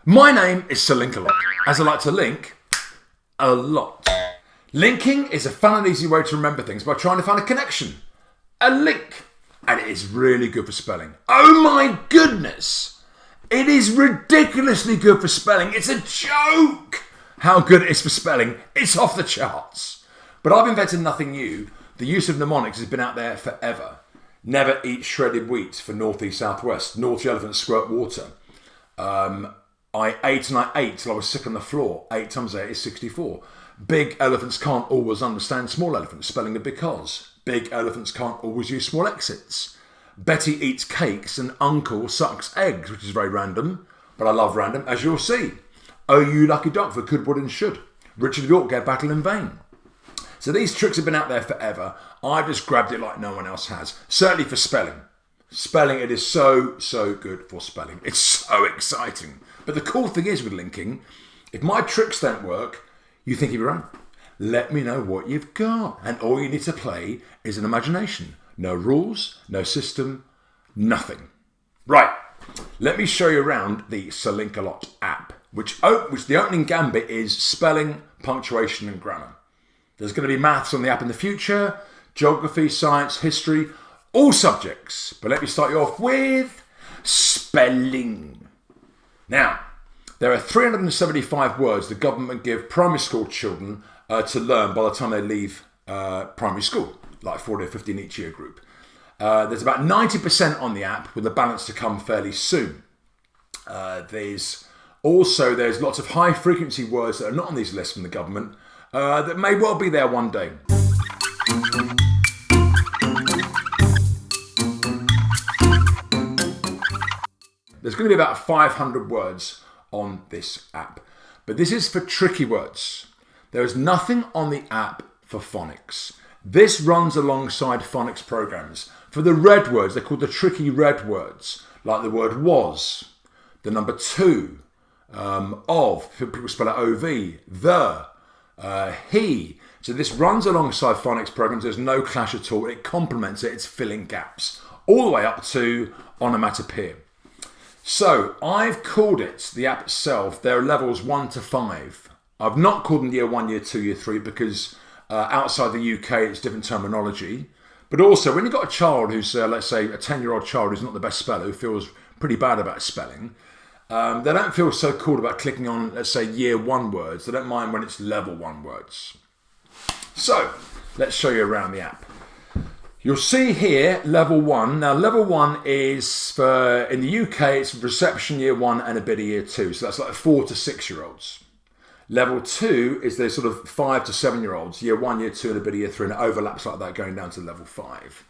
My name is Sir Linkalot, as I like to link a lot. Linking is a fun and easy way to remember things by trying to find a connection, a link, and it is really good for spelling. Oh my goodness! It is ridiculously good for spelling. It's a joke how good it is for spelling. It's off the charts. But I've invented nothing new. The use of mnemonics has been out there forever. Never eat shredded wheat for northeast southwest. Naughty elephants squirt water. I ate and I ate till I was sick on the floor. 8 times 8 is 64. Big elephants can't always understand small elephants, spelling of because. Big elephants can't always use small exits. Betty eats cakes and Uncle sucks eggs, which is very random, but I love random, as you'll see. Oh, you lucky duck for could, would and should. Richard York get battle in vain. So these tricks have been out there forever. I've just grabbed it like no one else has. Certainly for spelling. Spelling, it is so good for spelling. It's so exciting. But the cool thing is with linking, if my tricks don't work, you think of your own. Let me know what you've got. And all you need to play is an imagination. No rules, no system, nothing. Right, let me show you around the Sir Linkalot app, which the opening gambit is spelling, punctuation and grammar. There's going to be maths on the app in the future, geography, science, history, all subjects. But let me start you off with spelling. Now, there are 375 words the government give primary school children to learn by the time they leave primary school, like 40 or 50 in each year group. There's about 90% on the app, with the balance to come fairly soon. There's lots of high frequency words that are not on these lists from the government that may well be there one day. There's going to be about 500 words on this app, but this is for tricky words. There is nothing on the app for phonics. This runs alongside phonics programs. For the red words, they're called the tricky red words, like the word was, the number 2, of, people spell it O-V, the, he. So this runs alongside phonics programs. There's no clash at all. It complements it. It's filling gaps, all the way up to onomatopoeia. So I've called it, the app itself, there are levels 1 to 5. I've not called them year 1, year 2, year 3 because outside the UK it's different terminology. But also when you've got a child who's, let's say, a 10-year-old child who's not the best speller, who feels pretty bad about spelling, they don't feel so cool about clicking on, let's say, year 1 words. They don't mind when it's level 1 words. So let's show you around the app. You'll see here level 1. Now level 1 is for, in the UK, it's reception year 1 and a bit of year 2. So that's like 4 to 6 year olds. Level 2 is the sort of 5 to 7 year olds, year 1, year 2 and a bit of year 3, and it overlaps like that going down to level 5.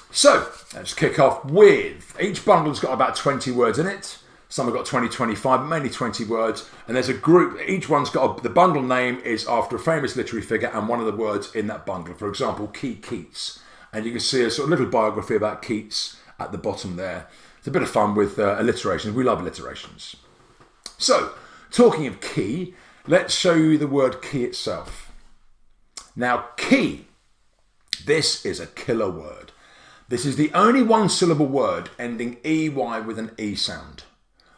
So let's kick off with, each bundle's got about 20 words in it. Some have got 20, 25, but mainly 20 words. And there's a group, each one's got, the bundle name is after a famous literary figure and one of the words in that bundle. For example, Keats. And you can see a sort of little biography about Keats at the bottom there. It's a bit of fun with alliterations. We love alliterations. So, talking of key, let's show you the word key itself. Now, key, this is a killer word. This is the only one-syllable word ending EY with an E sound.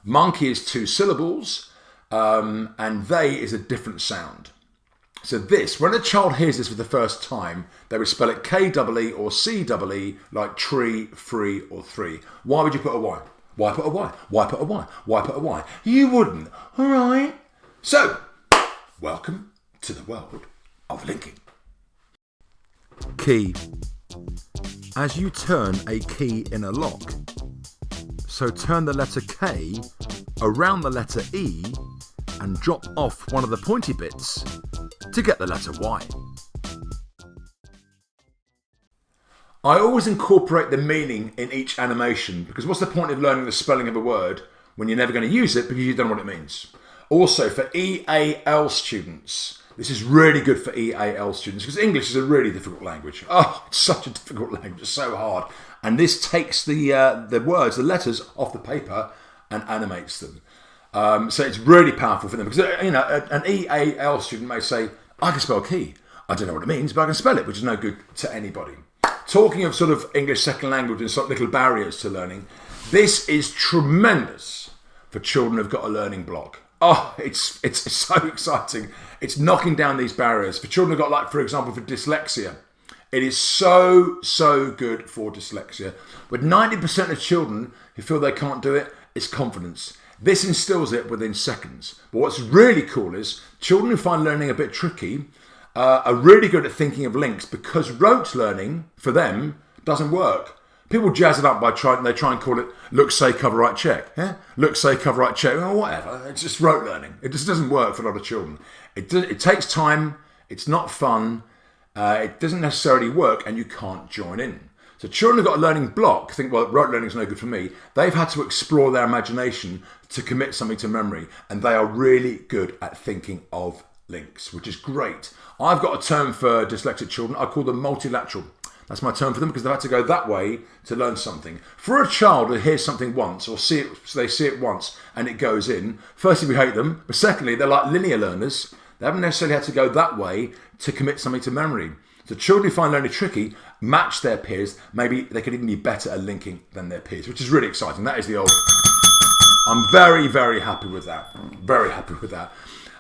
Monkey is 2 syllables, and they is a different sound. So this, when a child hears this for the first time, they would spell it K-E-E or C-E-E, like tree, free, or 3. Why would you put a Y? Why put a Y? Why put a Y? Why put a Y? You wouldn't, all right? So, welcome to the world of linking. Key. As you turn a key in a lock, so turn the letter K around the letter E and drop off one of the pointy bits to get the letter Y. I always incorporate the meaning in each animation because what's the point of learning the spelling of a word when you're never going to use it because you don't know what it means? Also for EAL students, this is really good for EAL students because English is a really difficult language. Oh, it's such a difficult language, it's so hard. And this takes the words, the letters off the paper and animates them. So it's really powerful for them because, you know, an EAL student may say, I can spell key. I don't know what it means, but I can spell it, which is no good to anybody. Talking of sort of English second language and sort of little barriers to learning, this is tremendous for children who've got a learning block. Oh, it's so exciting. It's knocking down these barriers. For children who've got, like, for example, for dyslexia, it is so good for dyslexia. With 90% of children who feel they can't do it, it's confidence. This instills it within seconds. But what's really cool is children who find learning a bit tricky are really good at thinking of links, because rote learning for them doesn't work. People jazz it up by try and call it look, say, cover, write, check. Yeah? Look, say, cover, write, check, or whatever. It's just rote learning. It just doesn't work for a lot of children. It takes time. It's not fun. It doesn't necessarily work, and you can't join in. So children who've got a learning block think, well, rote learning is no good for me. They've had to explore their imagination to commit something to memory, and they are really good at thinking of links, which is great. I've got a term for dyslexic children. I call them multilateral. That's my term for them, because they've had to go that way to learn something. For a child who hears something once, or they see it once and it goes in, firstly, we hate them, but secondly, they're like linear learners. They haven't necessarily had to go that way to commit something to memory. So children who find learning tricky match their peers. Maybe they could even be better at linking than their peers, which is really exciting. That is the old... I'm very happy with that. Very happy with that.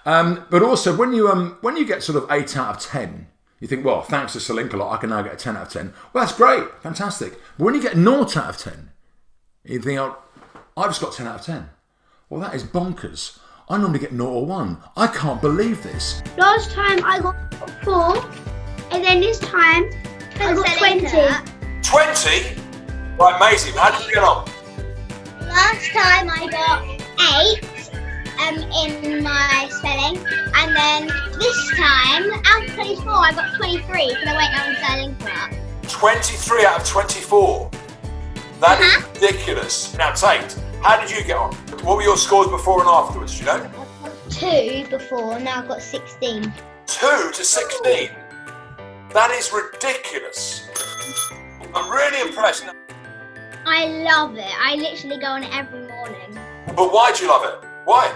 But also, when you get sort of 8 out of 10, you think, well, thanks to Sir Linkalot, I can now get a 10 out of 10. Well, that's great. Fantastic. But when you get 0 out of 10, you think, oh, I've just got 10 out of 10. Well, that is bonkers. I normally get 0 or 1. I can't believe this. Last time I got 4, and then this time I got 20. 20? Right, amazing. How did you get on? Last time I got 8 in my spelling, and then this time, out of 24, I got 23 because I went on Sir Linkalot. 23 out of 24? That is ridiculous. Now, Tate, how did you get on? What were your scores before and afterwards, do you know? 2 before, now I've got 16. 2 to 16? That is ridiculous. I'm really impressed. I love it. I literally go on it every morning. But why do you love it? Why?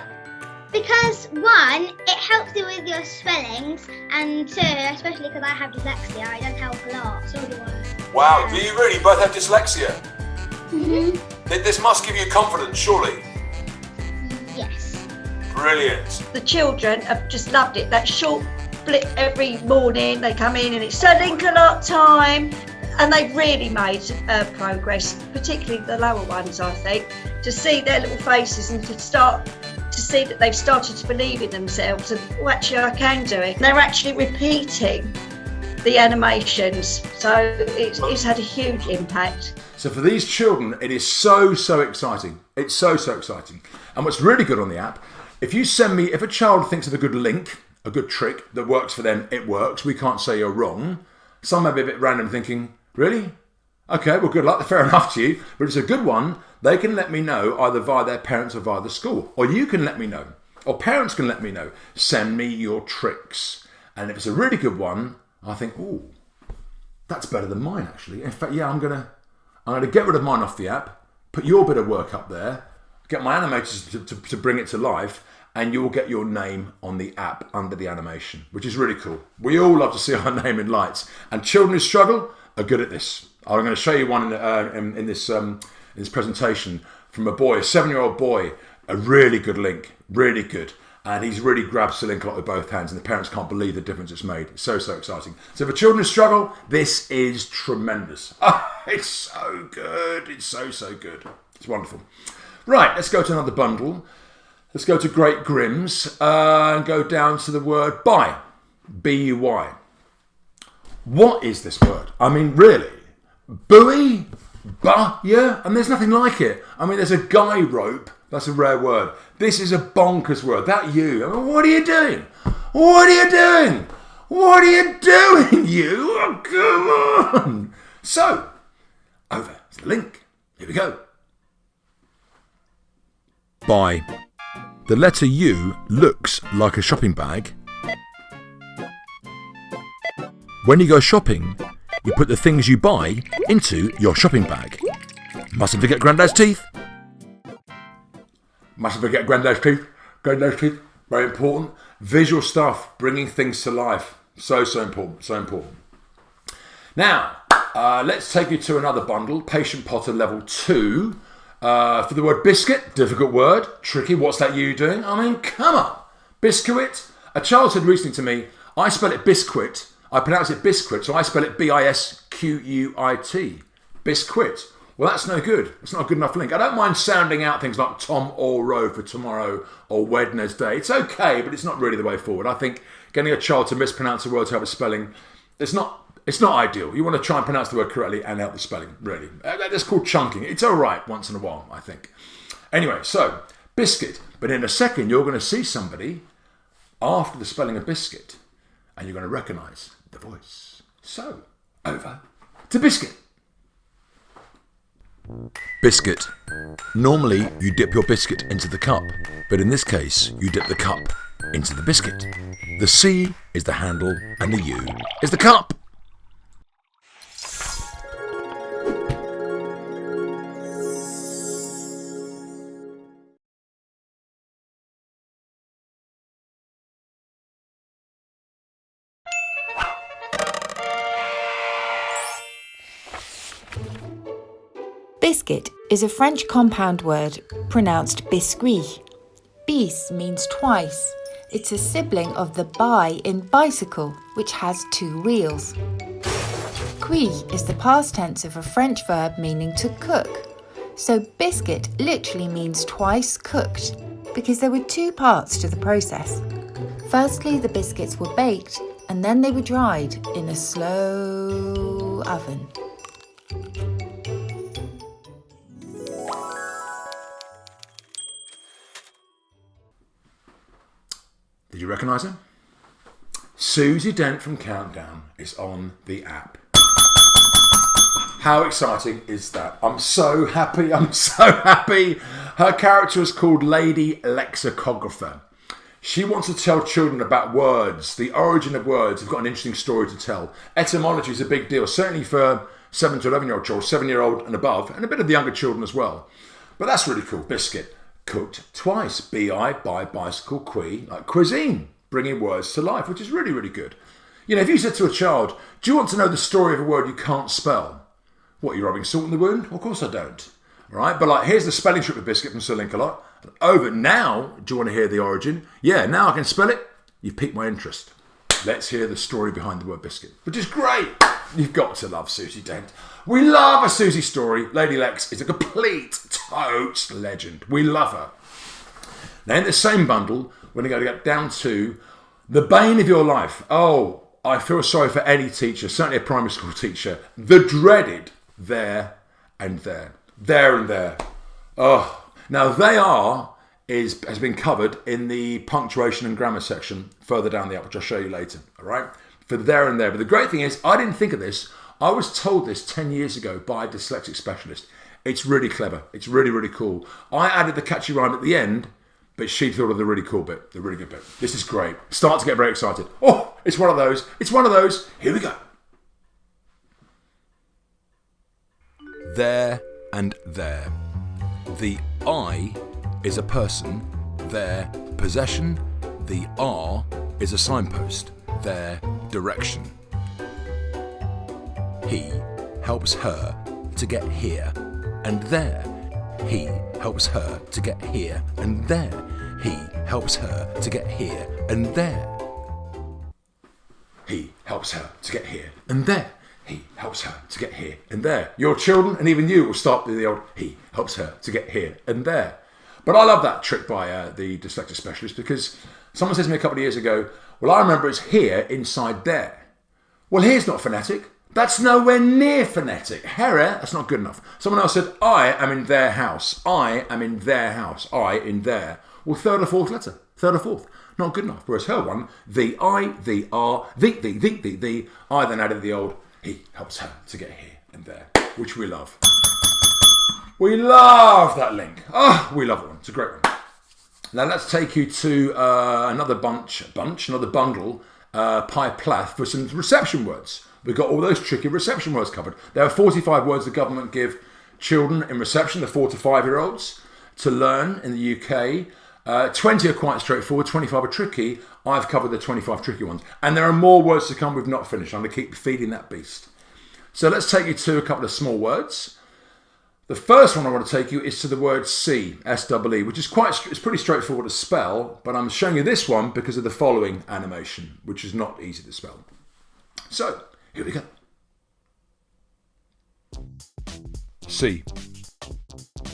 Because 1, it helps you with your spellings, and 2, especially because I have dyslexia, I don't help a lot. So do I. Wow, do you really both have dyslexia? Mhm. This must give you confidence, surely. Yes. Brilliant. The children have just loved it. That short blip every morning, they come in and it's Sir Linkalot time. And they've really made progress, particularly the lower ones, I think, to see their little faces and to start to see that they've started to believe in themselves and, oh, actually I can do it. They're actually repeating the animations, so it's had a huge impact. So for these children, it is so exciting. It's so exciting. And what's really good on the app, if a child thinks of a good link, a good trick that works for them, it works. We can't say you're wrong. Some may be a bit random thinking, really? Okay, well, good luck. Fair enough to you. But if it's a good one, they can let me know either via their parents or via the school. Or you can let me know. Or parents can let me know. Send me your tricks. And if it's a really good one, I think, ooh, that's better than mine, actually. In fact, yeah, I'm gonna get rid of mine off the app, put your bit of work up there, get my animators to bring it to life, and you will get your name on the app under the animation, which is really cool. We all love to see our name in lights, and children who struggle are good at this. I'm going to show you one in this presentation from a boy, a 7-year-old boy, a really good link, really good. And he's really grabbed Sir Linkalot with both hands, and the parents can't believe the difference it's made. It's so exciting. So for children who struggle, this is tremendous. Oh, it's so good. It's so good. It's wonderful. Right, let's go to another bundle. Let's go to Great Grimm's and go down to the word buy. B-U-Y. What is this word? I mean, really? Buoy? Yeah? And there's nothing like it. I mean, there's a guy rope. That's a rare word. This is a bonkers word. That you. I mean, what are you doing? What are you doing? What are you doing, you? Oh, come on. So, over to the link. Here we go. Buy. The letter U looks like a shopping bag. When you go shopping, you put the things you buy into your shopping bag. Mustn't forget Grandad's teeth. Mustn't forget Grandad's teeth. Grandad's teeth, very important. Visual stuff, bringing things to life. So important. Now, let's take you to another bundle. Patient Potter level 2. For the word biscuit, difficult word, tricky. What's that you doing? I mean, come on. Biscuit. A child said recently to me, I spell it biscuit. I pronounce it biscuit, so I spell it B-I-S-Q-U-I-T. Biscuit. Well, that's no good. It's not a good enough link. I don't mind sounding out things like Tom or Row for tomorrow or Wednesday. It's okay, but it's not really the way forward. I think getting a child to mispronounce a word to help with spelling, it's not ideal. You want to try and pronounce the word correctly and help the spelling, really. That's called chunking. It's all right once in a while, I think. Anyway, so, biscuit. But in a second, you're going to see somebody after the spelling of biscuit, and you're going to recognise the voice. So, over to biscuit. Biscuit. Normally, you dip your biscuit into the cup, but in this case, you dip the cup into the biscuit. The C is the handle, and the U is the cup. Biscuit is a French compound word pronounced biscuit. Bis means twice. It's a sibling of the bi in bicycle, which has 2 wheels. Cuit is the past tense of a French verb meaning to cook. So biscuit literally means twice cooked, because there were 2 parts to the process. Firstly, the biscuits were baked, and then they were dried in a slow oven. Did you recognise her? Susie Dent from Countdown is on the app. How exciting is that? I'm so happy. Her character is called Lady Lexicographer. She wants to tell children about words, the origin of words. They've got an interesting story to tell. Etymology is a big deal, certainly for 7 to 11-year-old children, 7-year-old and above, and a bit of the younger children as well. But that's really cool. Biscuit. Cooked twice. B-I, by, bicycle, qui, like cuisine, bringing words to life, which is really, really good. You know, if you said to a child, do you want to know the story of a word you can't spell? What, you're rubbing salt in the wound? Well, of course I don't. All right, but like, here's the spelling trick with biscuit from Sir Linkalot. Over now, do you want to hear the origin? Yeah, now I can spell it. You've piqued my interest. Let's hear the story behind the word biscuit, which is great. You've got to love Susie Dent. We love a Susie story. Lady Lex is a complete totes legend. We love her. Now in the same bundle, we're going to get down to the bane of your life. Oh, I feel sorry for any teacher, certainly a primary school teacher. The dreaded there and there. There and there. Oh, now has been covered in the punctuation and grammar section further down the app, which I'll show you later. All right? For there and there. But the great thing is, I didn't think of this. I was told this 10 years ago by a dyslexic specialist. It's really clever. It's really, really cool. I added the catchy rhyme at the end, but she thought of the really cool bit, the really good bit. This is great. Start to get very excited. Oh, it's one of those. It's one of those. Here we go. There and there. The I is a person, their possession. The R is a signpost, their direction. He helps her to get here and there. He helps her to get here and there. He helps her to get here and there. He helps her to get here and there. He helps her to get here and there. Your children and even you will start with the old he helps her to get here and there. But I love that trick by the dyslexic specialist, because someone said to me a couple of years ago, well, I remember it's here inside there. Well, here's not phonetic. That's nowhere near phonetic. Here, that's not good enough. Someone else said, I am in their house. I am in their house. I in there. Well, third or fourth letter. Third or fourth. Not good enough. Whereas her one, the I, the R, the I then added the old he helps her to get here and there, which we love. We love that link. Oh, we love it one. It's a great one. Now let's take you to another bundle, Pi Plath, for some reception words. We've got all those tricky reception words covered. There are 45 words the government give children in reception, the 4 to 5-year-olds, to learn in the UK. 20 are quite straightforward, 25 are tricky. I've covered the 25 tricky ones. And there are more words to come we've not finished. I'm going to keep feeding that beast. So let's take you to a couple of small words. The first one I want to take you is to the word see, S-E-E, which is it's pretty straightforward to spell, but I'm showing you this one because of the following animation, which is not easy to spell. So, here we go. See.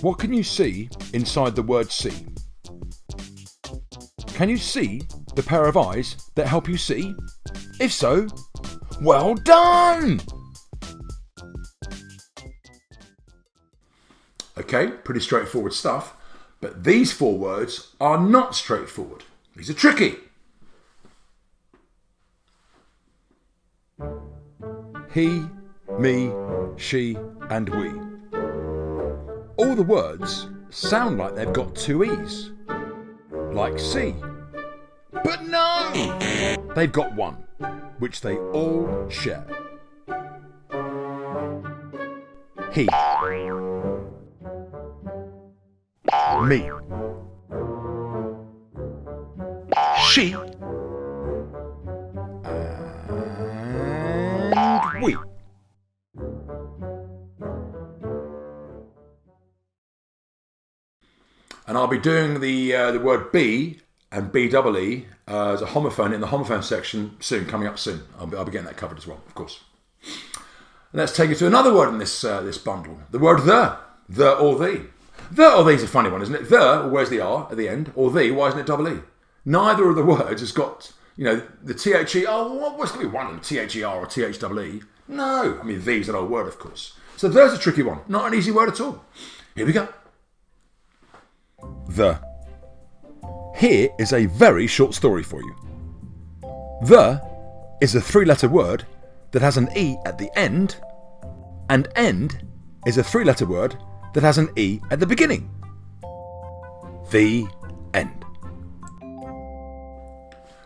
What can you see inside the word see? Can you see the pair of eyes that help you see? If so, well done! Okay, pretty straightforward stuff, but these 4 words are not straightforward. These are tricky. He, me, she, and we. All the words sound like they've got 2 E's, like see. But no! They've got 1, which they all share. He. Me. She. And we. And I'll be doing the word be and B-double-E as a homophone in the homophone section soon, coming up soon. I'll be getting that covered as well, of course. And let's take you to another word in this bundle. The word the or the. The or the's a funny one, isn't it? The, where's the R at the end? Or the, why isn't it double E? Neither of the words has got, the T-H-E, what's going to be one of them? T-H-E-R or T-H-E-E? No. I mean, the's an old word, of course. So there's a tricky one. Not an easy word at all. Here we go. The. Here is a very short story for you. The is a 3-letter word that has an E at the end, and end is a 3-letter word that has an E at the beginning. The end.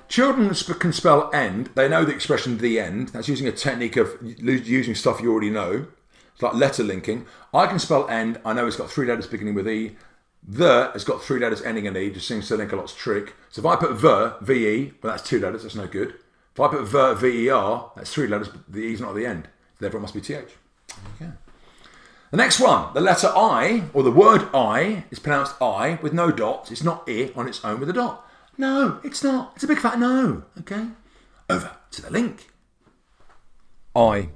Children can spell end. They know the expression the end. That's using a technique of using stuff you already know. It's like letter linking. I can spell end. I know it's got 3 letters beginning with E. The has got 3 letters ending in E, just seeing Sir Linkalot's trick. So if I put the, V-E, well that's 2 letters, that's no good. If I put the, V-E-R, that's 3 letters, but the E's not at the end. Therefore it must be T-H. Okay. The next one, the letter I, or the word I, is pronounced I with no dots. It's not I on its own with a dot. No, it's not. It's a big fat no. Okay? Over to the link. I.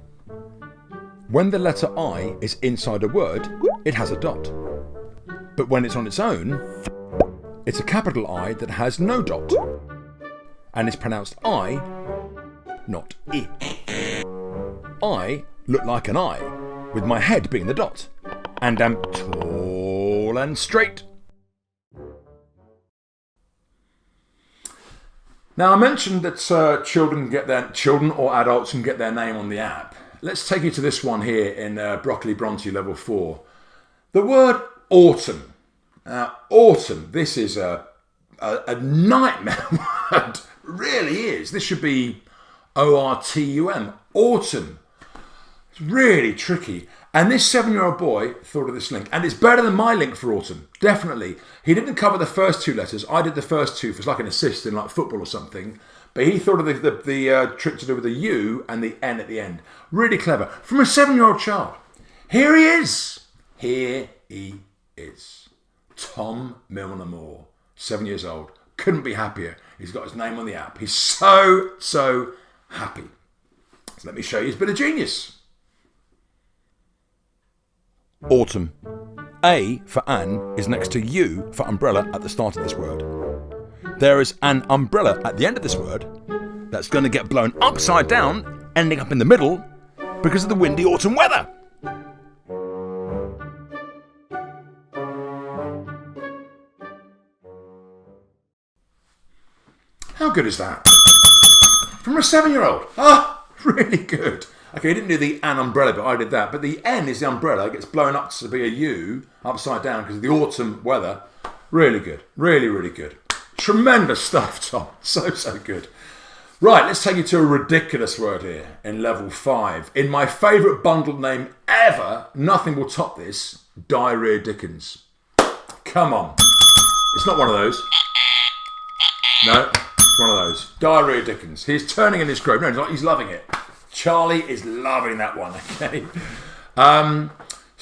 When the letter I is inside a word, it has a dot. But when it's on its own, it's a capital I that has no dot. And is pronounced I, not I. I look like an I, with my head being the dot, and am tall and straight. Now I mentioned that children or adults can get their name on the app. Let's take you to this one here in Broccoli Bronte level 4. The word autumn. Autumn. This is a nightmare word. Really is. This should be O-R-T-U-M. Autumn. It's really tricky. And this 7-year-old boy thought of this link. And it's better than my link for autumn. Definitely. He didn't cover the first 2 letters. I did the first 2 for it's like an assist in like football or something. But he thought of the trick to do with the U and the N at the end. Really clever. From a 7-year-old child. Here he is. Here he is. Tom Milner Moore. 7 years old. Couldn't be happier. He's got his name on the app. He's so happy. So let me show you his bit of genius. Autumn. A for An is next to U for umbrella at the start of this word. There is an umbrella at the end of this word that's going to get blown upside down, ending up in the middle because of the windy autumn weather. How good is that? From a 7-year-old. Ah, really good. Okay, he didn't do the an umbrella, but I did that. But the N is the umbrella. It gets blown up to be a U, upside down, because of the autumn weather. Really good. Really, really good. Tremendous stuff, Tom. So good. Right, let's take you to a ridiculous word here in level 5. In my favourite bundled name ever, nothing will top this, Diarrhea Dickens. Come on. It's not one of those. No, it's one of those. Diarrhea Dickens. He's turning in his grave. No, he's not. He's loving it. Charlie is loving that one, okay?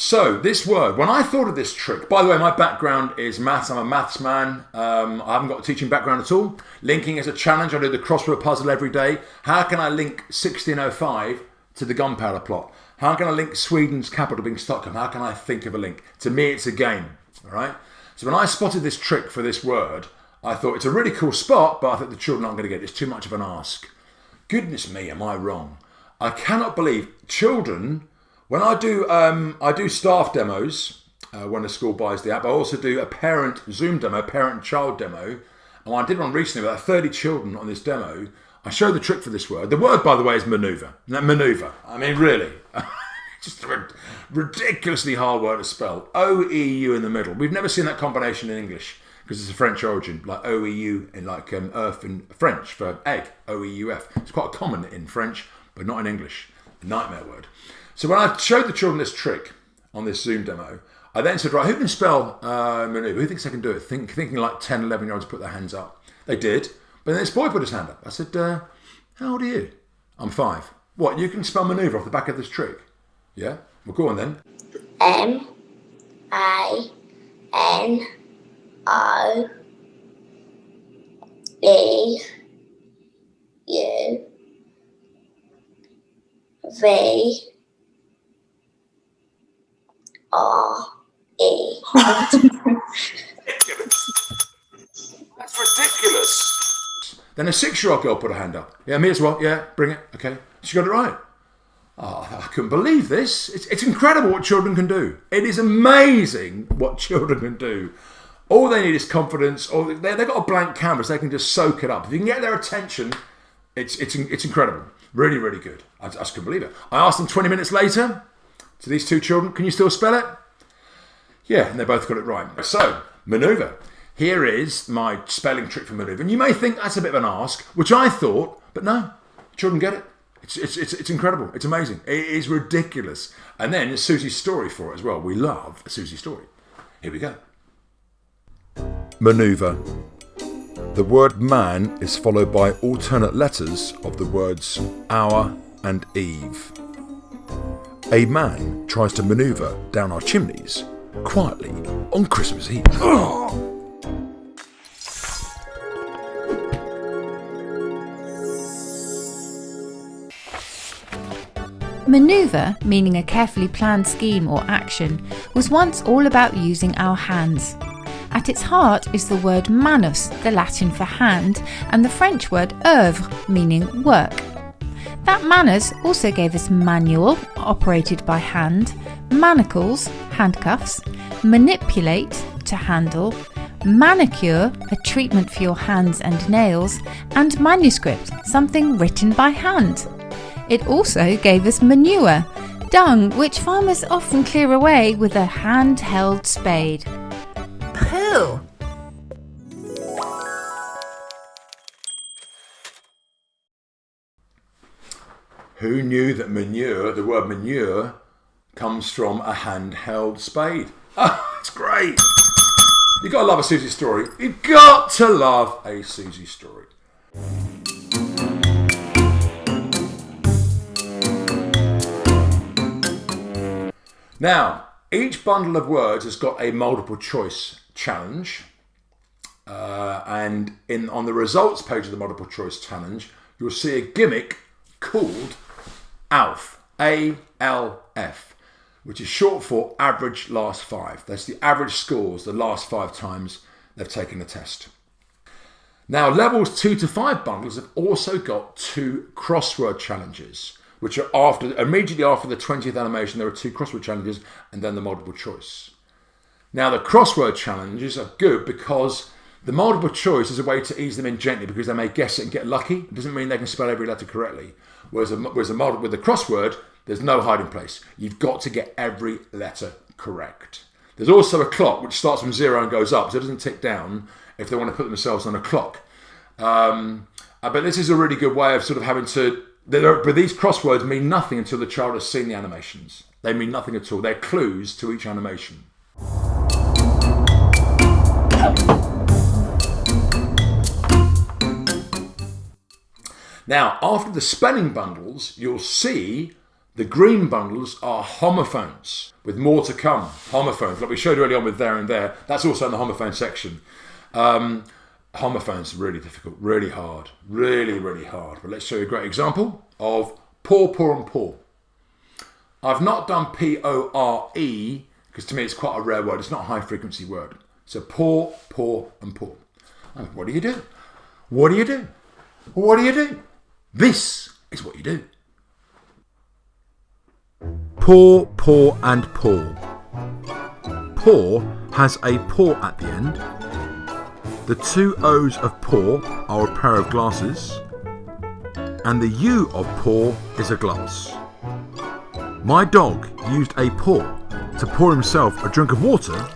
So this word, when I thought of this trick, by the way, my background is maths. I'm a maths man. I haven't got a teaching background at all. Linking is a challenge. I do the crossword puzzle every day. How can I link 1605 to the gunpowder plot? How can I link Sweden's capital being Stockholm? How can I think of a link? To me, it's a game. All right. So when I spotted this trick for this word, I thought it's a really cool spot, but I think the children aren't going to get it. It's too much of an ask. Goodness me, am I wrong? I cannot believe children. When I do staff demos when a school buys the app. I also do a parent Zoom demo, parent-child demo. And I did one recently with 30 children on this demo. I showed the trick for this word. The word, by the way, is manoeuvre. Manoeuvre. I mean, really. Just a ridiculously hard word to spell. O-E-U in the middle. We've never seen that combination in English because it's a French origin, like O-E-U in like earth in French for egg, O-E-U-F. It's quite common in French, but not in English. A nightmare word. So when I showed the children this trick on this Zoom demo, I then said, right, who can spell manoeuvre? Who thinks they can do it? Thinking like 10, 11-year-olds put their hands up. They did. But then this boy put his hand up. I said, how old are you? I'm 5. What, you can spell manoeuvre off the back of this trick? Yeah? Well, go on then. M-A-N-O-E-U-V-R-E. That's ridiculous. Then a 6-year-old girl put her hand up. Yeah, me as well. Yeah, bring it. Okay. She got it right. Oh, I couldn't believe this. It's incredible what children can do. It is amazing what children can do. All they need is confidence, or they've got a blank canvas. They can just soak it up. If you can get their attention, it's incredible. Really, really good. I just couldn't believe it. I asked them 20 minutes later to these 2 children, can you still spell it? Yeah, and they both got it right. So, manoeuvre. Here is my spelling trick for manoeuvre. And you may think that's a bit of an ask, which I thought, but no, children get it. It's incredible. It's amazing. It is ridiculous. And then Susie's story for it as well. We love Susie's story. Here we go. Manoeuvre. The word man is followed by alternate letters of the words hour and eve. A man tries to manoeuvre down our chimneys quietly on Christmas Eve. Manoeuvre, meaning a carefully planned scheme or action, was once all about using our hands. At its heart is the word manus, the Latin for hand, and the French word œuvre, meaning work. That manus also gave us manual, operated by hand, manacles, handcuffs, manipulate, to handle, manicure, a treatment for your hands and nails, and manuscript, something written by hand. It also gave us manure, dung, which farmers often clear away with a hand-held spade. Pooh! Who knew that manure, the word manure, comes from a hand-held spade? Oh, it's great. You've got to love a Susie story. You've got to love a Susie story. Now, each bundle of words has got a multiple choice challenge. And on the results page of the multiple choice challenge, you'll see a gimmick called ALF, A-L-F, which is short for average last 5. That's the average scores the last 5 times they've taken the test. Now, levels 2 to 5 bundles have also got 2 crossword challenges, which are immediately after the 20th animation. There are 2 crossword challenges and then the multiple choice. Now, the crossword challenges are good because the multiple choice is a way to ease them in gently because they may guess it and get lucky. It doesn't mean they can spell every letter correctly. Whereas with the crossword, there's no hiding place. You've got to get every letter correct. There's also a clock which starts from 0 and goes up, so it doesn't tick down if they want to put themselves on a clock. But this is a really good way of sort of having to... But these crosswords mean nothing until the child has seen the animations. They mean nothing at all. They're clues to each animation. Now, after the spelling bundles, you'll see The green bundles are homophones, with more to come. Homophones, like we showed earlier on with there and there. That's also in the homophone section. Homophones are really difficult, really hard, really hard. But let's show you a great example of poor, poor and poor. I've not done P-O-R-E, because to me it's quite a rare word. It's not a high frequency word. So poor, poor and poor. And what do you do? What do you do? What do you do? This is what you do. Poor, poor and poor. Poor has a paw at the end. The two O's of poor are a pair of glasses. And the U of poor is a glass. My dog used a paw to pour himself a drink of water,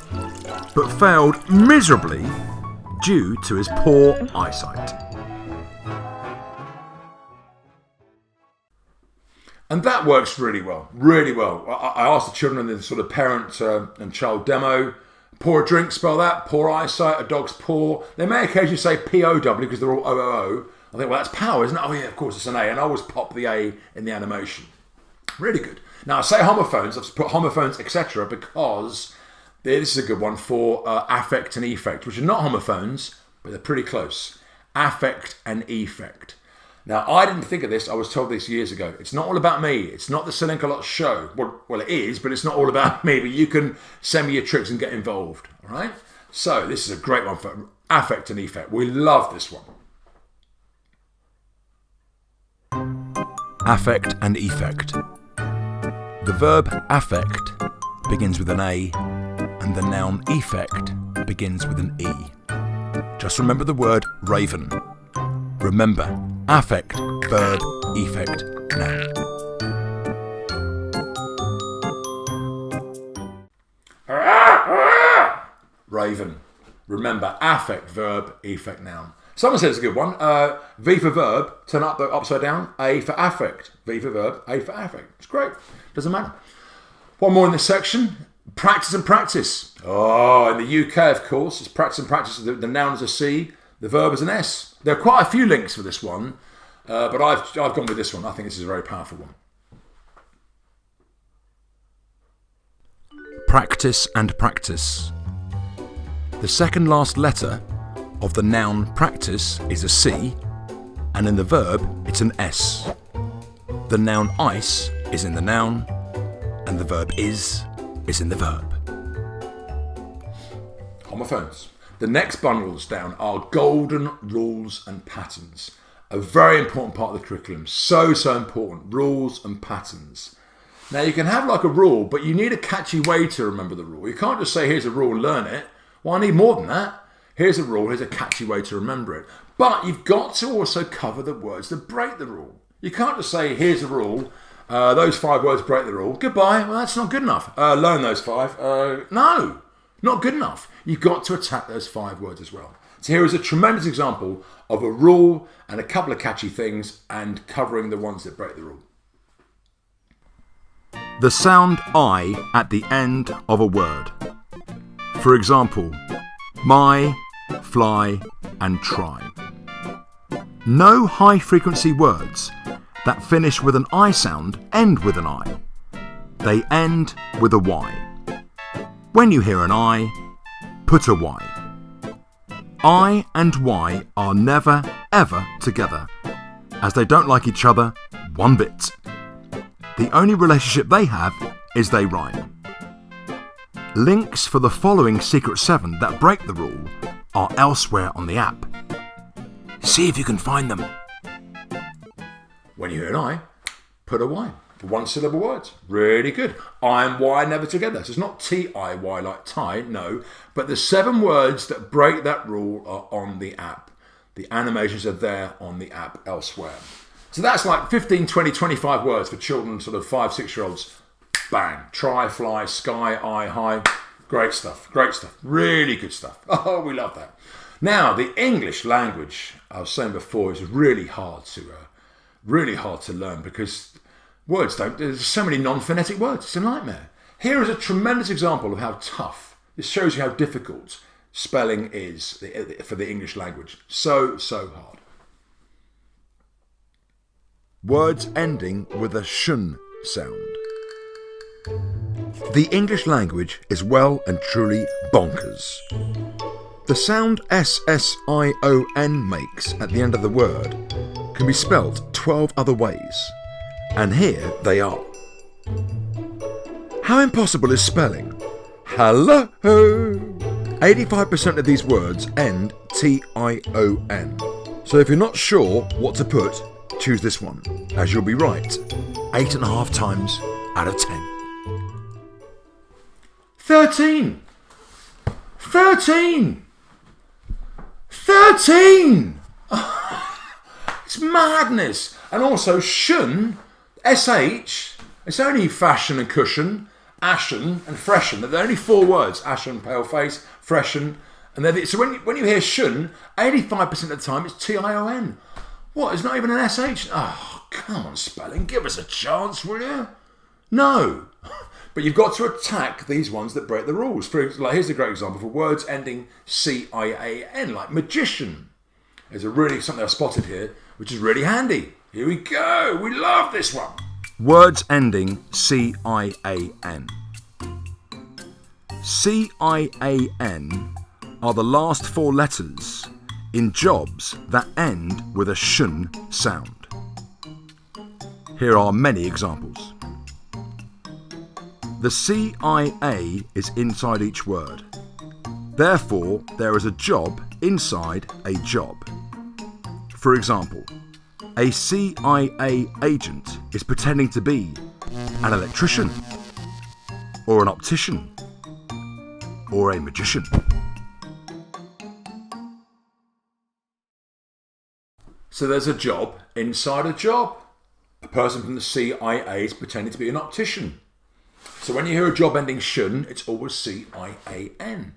but failed miserably due to his poor eyesight. And that works really well, really well. I asked the children in the sort of parent and child demo, pour a drink, spell that, poor eyesight, a dog's paw. They may occasionally say P-O-W because they're all O-O-O. I think, well, that's power, isn't it? Oh yeah, of course it's an A. And I always pop the A in the animation. Really good. Now I say homophones, I've put homophones, etc. because this is a good one for affect and effect, which are not homophones, but they're pretty close. Affect and effect. Now, I didn't think of this. I was told this years ago. It's not all about me. It's not the Sir Linkalot show. Well, it is, but it's not all about me. But you can send me your tricks and get involved. All right? So, this is a great one for affect and effect. We love this one. Affect and effect. The verb affect begins with an A, and the noun effect begins with an E. Just remember the word raven. Remember, affect, verb, effect, noun. Raven. Remember, affect, verb, effect, noun. Someone said it's a good one. V for verb, turn up the upside down. A for affect. V for verb, A for affect. It's great. Doesn't matter. One more in this section. Practice and practice. Oh, in the UK, of course, it's practice and practice. The noun is a C. The verb is an S. There are quite a few links for this one, but I've gone with this one. I think this is a very powerful one. Practice and practice. The second last letter of the noun practice is a C, and in the verb it's an S. The noun ice is in the noun, and the verb is in the verb. Homophones. The next bundles down are golden rules and patterns. A very important part of the curriculum. So important. Rules and patterns. Now you can have like a rule, but you need a catchy way to remember the rule. You can't just say, here's a rule, learn it. Well, I need more than that. Here's a rule, here's a catchy way to remember it. But you've got to also cover the words that break the rule. You can't just say, here's a rule, those 5 words break the rule. Goodbye. Well, that's not good enough. Learn those 5. No, not good enough. You've got to attack those 5 words as well. So here is a tremendous example of a rule and a couple of catchy things and covering the ones that break the rule. The sound I at the end of a word. For example, my, fly and try. No high frequency words that finish with an I sound end with an I. They end with a Y. When you hear an I, put a Y. I and Y are never, ever together, as they don't like each other one bit. The only relationship they have is they rhyme. Links for the following Secret 7 that break the rule are elsewhere on the app. See if you can find them. When you hear an I, put a Y. For 1-syllable words. Really good. I and Y never together. So it's not T-I-Y like tie, no. But the 7 words that break that rule are on the app. The animations are there on the app elsewhere. So that's like 15, 20, 25 words for children, sort of 5, 6-year-olds. Bang. Try, fly, sky, eye, high. Great stuff. Great stuff. Really good stuff. Oh, we love that. Now, the English language, I was saying before, is really hard to learn because words there's so many non-phonetic words. It's a nightmare. Here is a tremendous example of how tough. This shows you how difficult spelling is for the English language. So hard. Words ending with a shun sound. The English language is well and truly bonkers. The sound S-S-I-O-N makes at the end of the word can be spelt 12 other ways, and here they are. How impossible is spelling? Hello! 85% of these words end T-I-O-N. So if you're not sure what to put, choose this one, as you'll be right 8.5 times out of 10. 13! 13! 13! It's madness. And also shun, S-H, it's only fashion and cushion, ashen and freshen. They're only 4 words, ashen, pale face, freshen. And so when you hear shun, 85% of the time it's T-I-O-N. What, it's not even an S-H? Oh, come on, spelling, give us a chance, will you? No. But you've got to attack these ones that break the rules. Here's a great example for words ending C-I-A-N, like magician. There's something I spotted here, which is really handy. Here we go. We love this one. Words ending C-I-A-N. C-I-A-N are the last 4 letters in jobs that end with a shun sound. Here are many examples. The CIA is inside each word. Therefore, there is a job inside a job. For example, a CIA agent is pretending to be an electrician, or an optician, or a magician. So there's a job inside a job. A person from the CIA is pretending to be an optician. So when you hear a job ending shun, it's always C-I-A-N.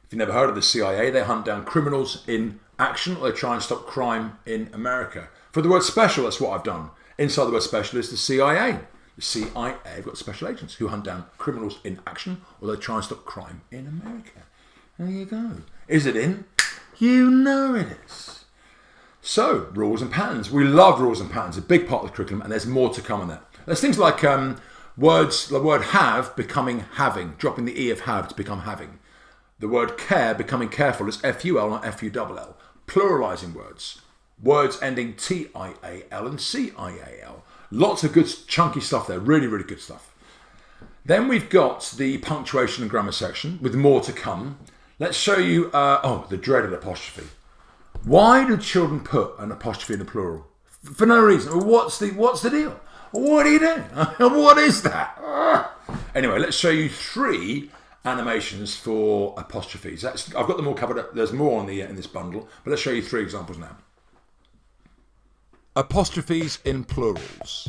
If you've never heard of the CIA, they hunt down criminals in action, or they try and stop crime in America. For the word special, that's what I've done. Inside the word special is the CIA. The CIA have got special agents who hunt down criminals in action, or they try and stop crime in America. There you go. Is it in? You know it is. So, rules and patterns. We love rules and patterns. A big part of the curriculum, and there's more to come on that. There's things like the word have becoming having, dropping the E of have to become having. The word care becoming careful is F-U-L, not F-U-L-L. Pluralising words. Words ending T-I-A-L and C-I-A-L. Lots of good chunky stuff there. Really, really good stuff. Then we've got the punctuation and grammar section with more to come. Let's show you, the dreaded apostrophe. Why do children put an apostrophe in the plural? For no reason. What's the deal? What are you doing? What is that? Anyway, let's show you 3 animations for apostrophes. I've got them all covered up. There's more in this bundle, but let's show you 3 examples now. Apostrophes in plurals.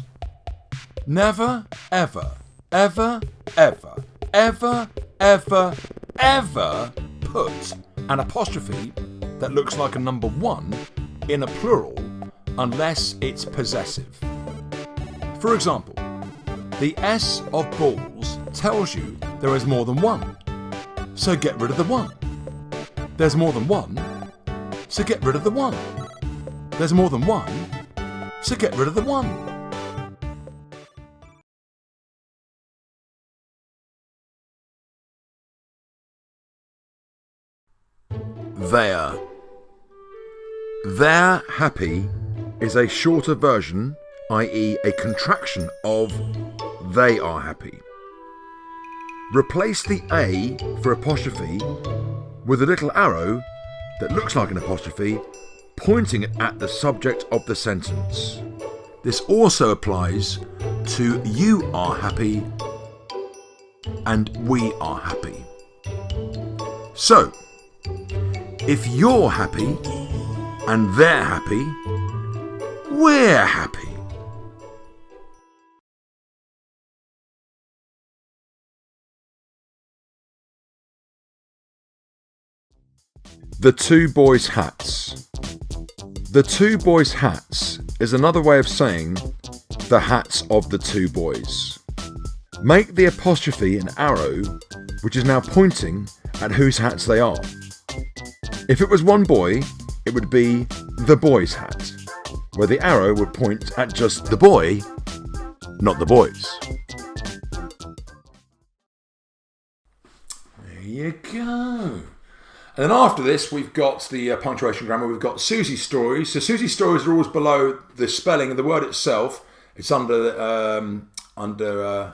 Never, ever, ever, ever, ever, ever, ever put an apostrophe that looks like a number 1 in a plural unless it's possessive. For example, the S of balls tells you there is more than 1, so get rid of the 1. There's more than 1, so get rid of the 1. There's more than 1, so get rid of the 1. They're. They're happy is a shorter version, i.e. a contraction of they are happy. Replace the A for apostrophe with a little arrow that looks like an apostrophe pointing at the subject of the sentence. This also applies to you are happy and we are happy. So, if you're happy and they're happy, we're happy. The 2 boys' hats. The 2 boys' hats is another way of saying the hats of the 2 boys. Make the apostrophe an arrow, which is now pointing at whose hats they are. If it was one boy, it would be the boy's hat, where the arrow would point at just the boy, not the boys. There you go. And then after this, we've got the punctuation grammar. We've got Susie's stories. So Susie's stories are always below the spelling and the word itself. It's under the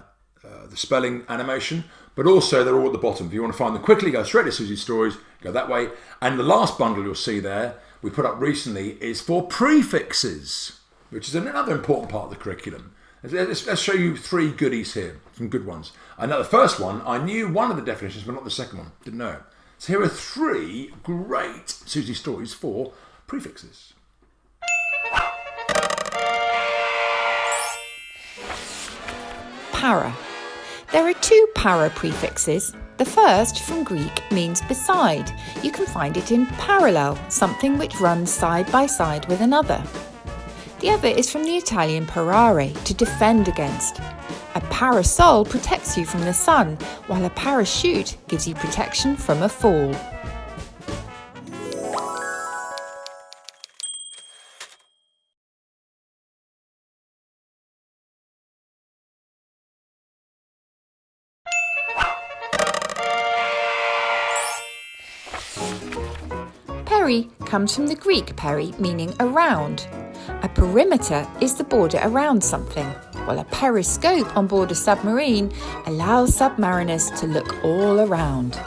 spelling animation, but also they're all at the bottom. If you want to find them quickly, go straight to Susie's stories, go that way. And the last bundle you'll see there, we put up recently, is for prefixes, which is another important part of the curriculum. Let's show you 3 goodies here, some good ones. I know the first one, I knew one of the definitions, but not the second one. Didn't know. So here are 3 great Susie stories for prefixes. Para. There are 2 para prefixes. The first, from Greek, means beside. You can find it in parallel, something which runs side by side with another. The other is from the Italian parare, to defend against. A parasol protects you from the sun, while a parachute gives you protection from a fall. Peri comes from the Greek peri, meaning around. A perimeter is the border around something, while a periscope on board a submarine allows submariners to look all around.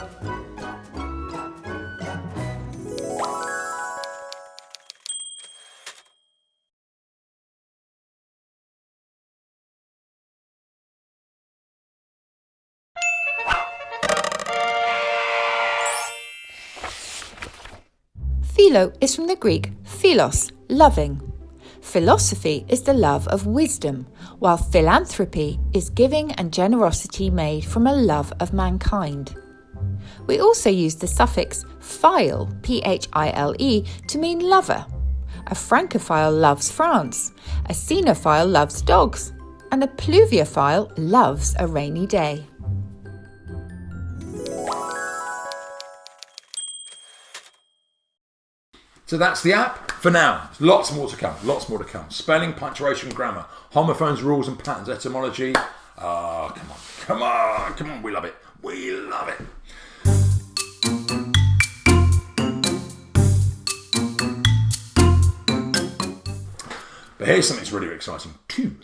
Philo is from the Greek philos, loving. Philosophy is the love of wisdom, while philanthropy is giving and generosity made from a love of mankind. We also use the suffix phile, Phile, to mean lover. A francophile loves France, a xenophile loves dogs, and a pluviophile loves a rainy day. So that's the app for now. Lots more to come. Lots more to come. Spelling, punctuation, grammar, homophones, rules and patterns, etymology. Come on. We love it. We love it. But here's something that's really exciting too.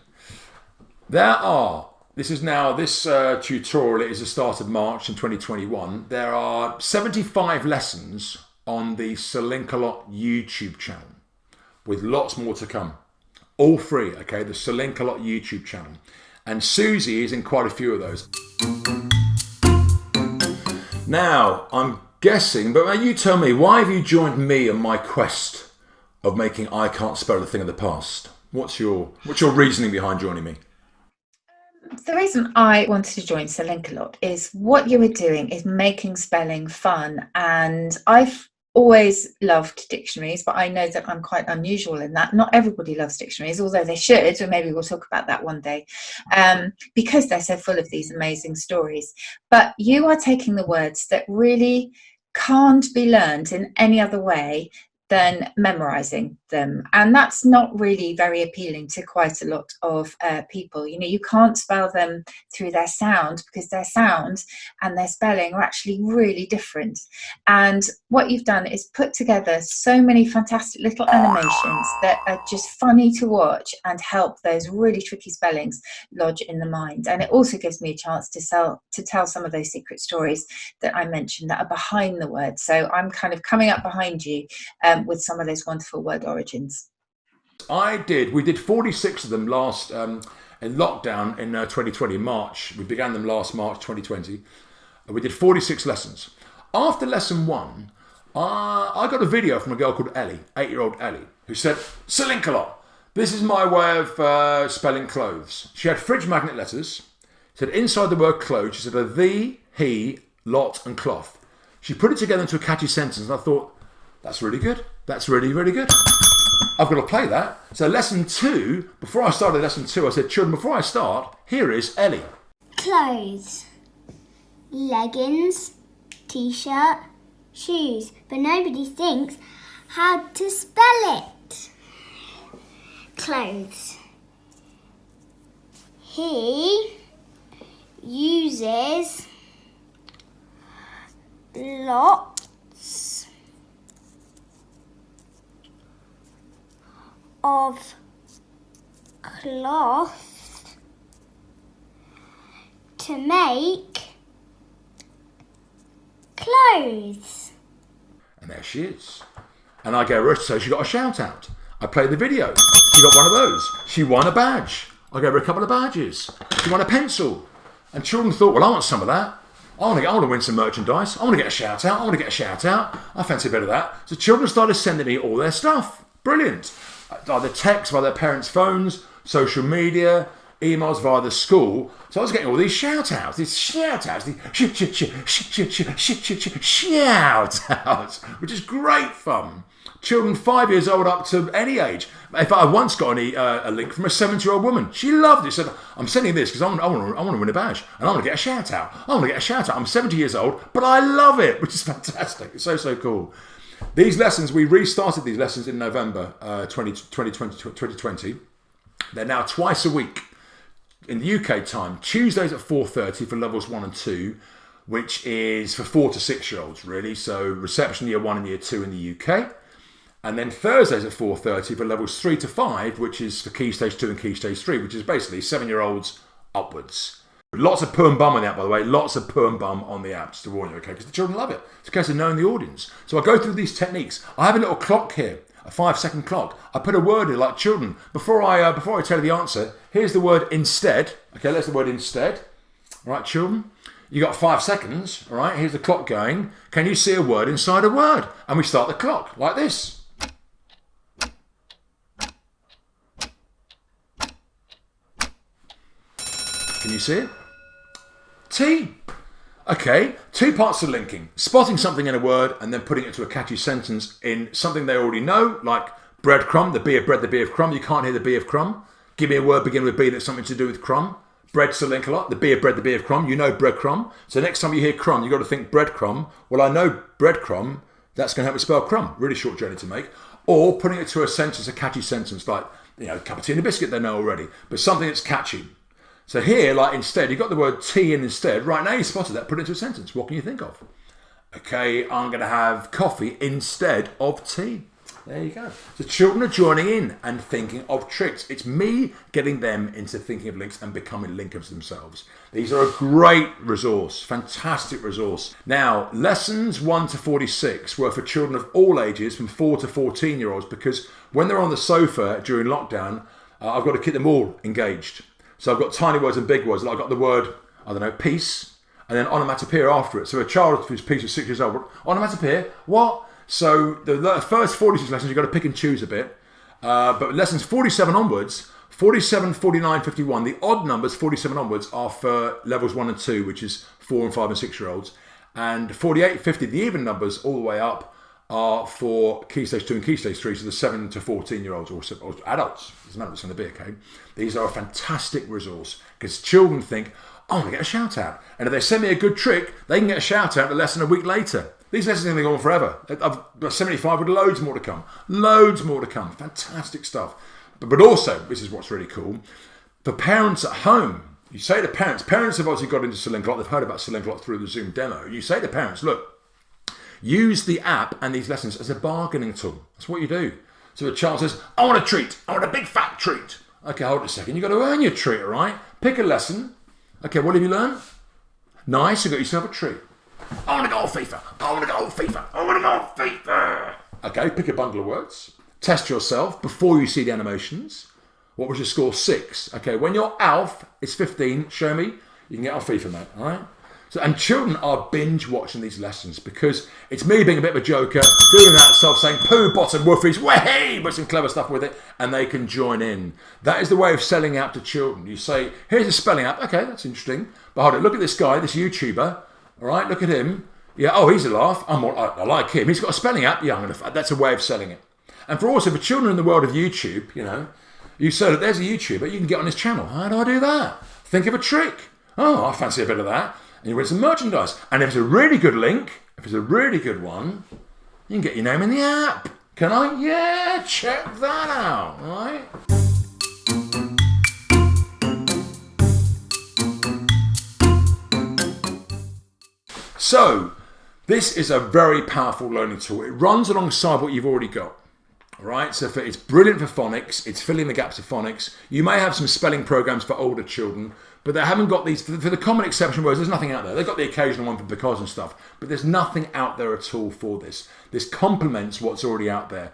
This tutorial is the start of March in 2021. There are 75 lessons on the Sir Linkalot YouTube channel, with lots more to come. All free, okay? The Sir Linkalot YouTube channel. And Susie is in quite a few of those. Now, I'm guessing, but you tell me, why have you joined me on my quest of making I can't spell a thing of the past? What's your reasoning behind joining me? The reason I wanted to join Sir Linkalot is what you were doing is making spelling fun, and I've always loved dictionaries, but I know that I'm quite unusual in that. Not everybody loves dictionaries, although they should, and maybe we'll talk about that one day, because they're so full of these amazing stories. But you are taking the words that really can't be learned in any other way than memorizing them, and that's not really very appealing to quite a lot of people. You know, you can't spell them through their sound, because their sound and their spelling are actually really different. And what you've done is put together so many fantastic little animations that are just funny to watch and help those really tricky spellings lodge in the mind. And it also gives me a chance to tell some of those secret stories that I mentioned that are behind the word. So I'm kind of coming up behind you with some of those wonderful word origins. We did 46 of them last in lockdown in 2020, March. We began them last March 2020. We did 46 lessons. After lesson 1, I got a video from a girl called Ellie, 8-year-old Ellie, who said, Sir Linkalot, this is my way of spelling clothes. She had fridge magnet letters. Said inside the word clothes, she said a thee, he, lot and cloth. She put it together into a catchy sentence, and I thought, that's really good. That's really, really good. I've got to play that. So lesson 2, before I started lesson 2, I said, children, before I start, here is Ellie. Clothes, leggings, t-shirt, shoes, but nobody thinks how to spell it. Clothes. He uses lots of cloth to make clothes. And there she is. And I gave her, so she got a shout out. I played the video. She got one of those. She won a badge. I gave her a couple of badges. She won a pencil. And children thought, well, I want some of that. I want to win some merchandise. I want to get a shout out. I fancy a bit of that. So children started sending me all their stuff. Brilliant. Either text via their parents' phones, social media, emails via the school. So I was getting all these shout outs, these shout outs, which is great fun. Children 5 years old up to any age. In fact, I once got a link from a 70-year-old woman. She loved it. She said, I'm sending this because I want to win a badge and I want to get a shout out. I'm 70 years old, but I love it, which is fantastic. It's so cool. These lessons, we restarted these lessons in November 2020. They're now twice a week in the UK time. Tuesdays at 4:30 for levels 1 and 2, which is for 4 to 6 year olds, really. So reception year 1 and year 2 in the UK. And then Thursdays at 4:30 for levels 3 to 5, which is for Key Stage 2 and Key Stage 3, which is basically 7-year-olds upwards. Lots of poo and bum on the app, by the way. Lots of poo and bum on the app, just to warn you, okay? Because the children love it. It's a case of knowing the audience. So I go through these techniques. I have a little clock here, a 5-second clock. I put a word in like children. Before I tell you the answer, here's the word instead. Okay, that's the word instead. All right, children? You got 5 seconds, all right? Here's the clock going. Can you see a word inside a word? And we start the clock like this. Can you see it? T. Okay, 2 parts of linking. Spotting something in a word and then putting it to a catchy sentence in something they already know, like breadcrumb, the B of bread, the B of crumb. You can't hear the B of crumb. Give me a word beginning with B that's something to do with crumb. Bread, Sir Linkalot, the B of bread, the B of crumb. You know breadcrumb. So next time you hear crumb, you've got to think breadcrumb. Well, I know breadcrumb. That's going to help me spell crumb. Really short journey to make. Or putting it to a sentence, a catchy sentence, like, a cup of tea and a biscuit they know already. But something that's catchy. So here, like instead, you've got the word tea in instead. Right now you spotted that, put it into a sentence. What can you think of? Okay, I'm going to have coffee instead of tea. There you go. So children are joining in and thinking of tricks. It's me getting them into thinking of links and becoming linkers themselves. These are a great resource, fantastic resource. Now, lessons 1 to 46 were for children of all ages from 4 to 14-year-olds because when they're on the sofa during lockdown, I've got to keep them all engaged. So I've got tiny words and big words. I've got the word, peace, and then onomatopoeia after it. So a child whose peace is 6 years old, onomatopoeia, what? So the first 46 lessons, you've got to pick and choose a bit. But lessons 47 onwards, 47, 49, 51, the odd numbers, 47 onwards, are for levels 1 and 2, which is 4 and 5 and 6 year olds. And 48, 50, the even numbers, all the way up, are for Key Stage 2 and Key Stage 3, so the 7 to 14-year-olds or adults. Doesn't matter what it's going to be, okay? These are a fantastic resource because children think, I want to get a shout out. And if they send me a good trick, they can get a shout out a lesson a week later. These lessons are going to go on forever. I've got 75 with loads more to come. Loads more to come. Fantastic stuff. But also, this is what's really cool, for parents at home, you say to parents have obviously got into Sir Linkalot, they've heard about Sir Linkalot through the Zoom demo. You say to parents, look, use the app and these lessons as a bargaining tool. That's what you do. So a child says, I want a treat. I want a big fat treat. Okay, hold it a second. You've got to earn your treat, all right? Pick a lesson. Okay, what have you learned? Nice, you got yourself a treat. I want to go on FIFA. I want to go on FIFA. I want to go on FIFA. Okay, pick a bundle of words. Test yourself before you see the animations. What was your score? 6. Okay, when your ALF is 15, show me. You can get on FIFA, mate, all right? So, and children are binge watching these lessons because it's me being a bit of a joker, doing that stuff, saying poo, bottom, woofies, way, but some clever stuff with it, and they can join in. That is the way of selling out to children. You say, here's a spelling app. Okay, that's interesting. But hold it, look at this guy, this YouTuber. All right, look at him. Yeah, oh, he's a laugh. I like him. He's got a spelling app. Yeah, that's a way of selling it. And for children in the world of YouTube, you say that there's a YouTuber, you can get on his channel. How do I do that? Think of a trick. Oh, I fancy a bit of that. And you win some merchandise. And if it's a really good link, if it's a really good one, you can get your name in the app. Can I? Yeah, check that out, all right? So, this is a very powerful learning tool. It runs alongside what you've already got. All right, so it's brilliant for phonics. It's filling the gaps of phonics. You may have some spelling programs for older children, but they haven't got these, for the common exception words, there's nothing out there. They've got the occasional one for because and stuff, but there's nothing out there at all for this. This complements what's already out there.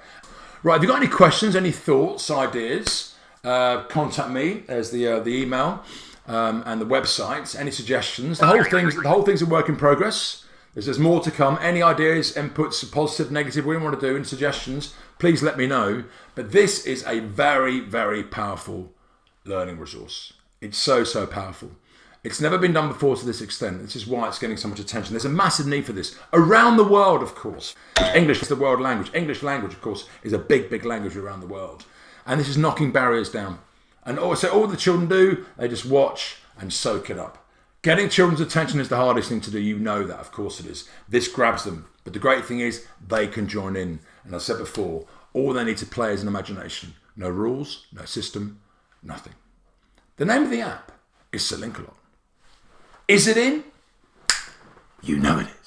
Right, if you've got any questions, any thoughts, ideas, contact me. There's the email and the website. Any suggestions? The whole thing's a work in progress. There's more to come. Any ideas, inputs, positive, negative, what you want to do, and suggestions, please let me know. But this is a very, very powerful learning resource. It's so powerful. It's never been done before to this extent. This is why it's getting so much attention. There's a massive need for this around the world, of course. English is the world language. English language, of course, is a big language around the world. And this is knocking barriers down. And also all the children do, they just watch and soak it up. Getting children's attention is the hardest thing to do. You know that, of course it is. This grabs them. But the great thing is they can join in. And as I said before, all they need to play is an imagination. No rules, no system, nothing. The name of the app is Sir Linkalot. Is it in? You know it is.